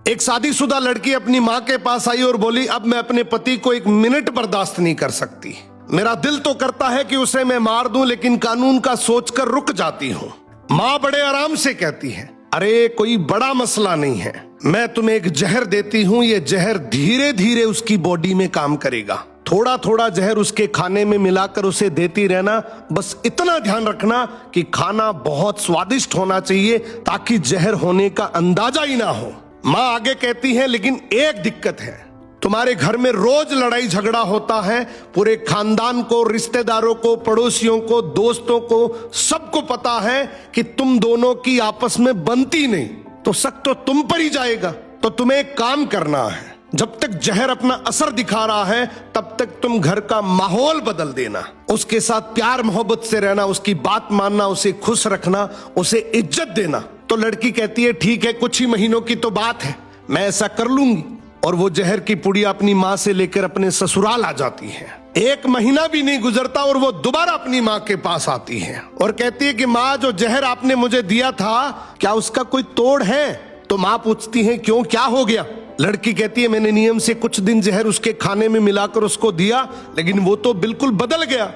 एक शादीशुदा लड़की अपनी माँ के पास आई और बोली, अब मैं अपने पति को 1 मिनट बर्दाश्त नहीं कर सकती। मेरा दिल तो करता है कि उसे मैं मार दूं, लेकिन कानून का सोचकर रुक जाती हूँ। माँ बड़े आराम से कहती है, अरे कोई बड़ा मसला नहीं है, मैं तुम्हें एक जहर देती हूँ, ये जहर धीरे धीरे उसकी बॉडी में काम करेगा। थोड़ा थोड़ा जहर उसके खाने में मिलाकर उसे देती रहना, बस इतना ध्यान रखना कि खाना बहुत स्वादिष्ट होना चाहिए ताकि जहर होने का अंदाजा ही ना हो। माँ आगे कहती है, लेकिन एक दिक्कत है, तुम्हारे घर में रोज लड़ाई झगड़ा होता है, पूरे खानदान को, रिश्तेदारों को, पड़ोसियों को, दोस्तों को, सबको पता है कि तुम दोनों की आपस में बनती नहीं, तो शक तो तुम पर ही जाएगा। तो तुम्हें एक काम करना है, जब तक जहर अपना असर दिखा रहा है तब तक तुम घर का माहौल बदल देना, उसके साथ प्यार मोहब्बत से रहना, उसकी बात मानना, उसे खुश रखना, उसे इज्जत देना। तो लड़की कहती है, ठीक है, कुछ ही महीनों की तो बात है, मैं ऐसा कर लूंगी। और वो जहर की पुड़िया अपनी माँ से लेकर अपने ससुराल आ जाती है। 1 महीना भी नहीं गुजरता और वो दोबारा अपनी माँ के पास आती है और कहती है कि माँ, जो जहर आपने मुझे दिया था, क्या उसका कोई तोड़ है? तो माँ पूछती है, क्यों, क्या हो गया? लड़की कहती है, मैंने नियम से कुछ दिन जहर उसके खाने में मिलाकर उसको दिया, लेकिन वो तो बिल्कुल बदल गया,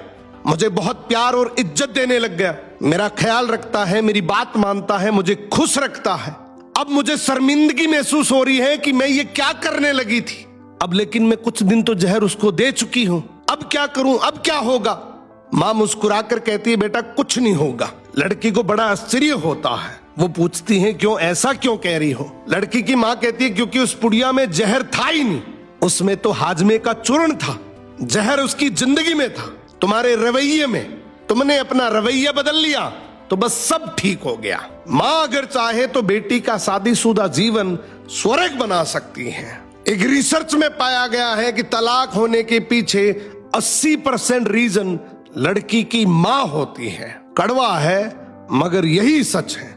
मुझे बहुत प्यार और इज्जत देने लग गया, मेरा ख्याल रखता है, मेरी बात मानता है, मुझे खुश रखता है। अब मुझे शर्मिंदगी महसूस हो रही है कि मैं ये क्या करने लगी थी। अब लेकिन मैं कुछ दिन तो जहर उसको दे चुकी हूं, अब क्या करूं, अब क्या होगा? माँ मुस्कुराकर कहती है, बेटा कुछ नहीं होगा। लड़की को बड़ा आश्चर्य होता है, वो पूछती है, क्यों, ऐसा क्यों कह रही हो? लड़की की माँ कहती है, क्योंकि उस पुड़िया में जहर था ही नहीं, उसमें तो हाजमे का चूर्ण था, जहर उसकी जिंदगी में था, तुम्हारे रवैये में, तुमने अपना रवैया बदल लिया तो बस सब ठीक हो गया। माँ अगर चाहे तो बेटी का शादीशुदा जीवन स्वर्ग बना सकती है। एक रिसर्च में पाया गया है कि तलाक होने के पीछे 80% रीजन लड़की की माँ होती है। कड़वा है मगर यही सच है।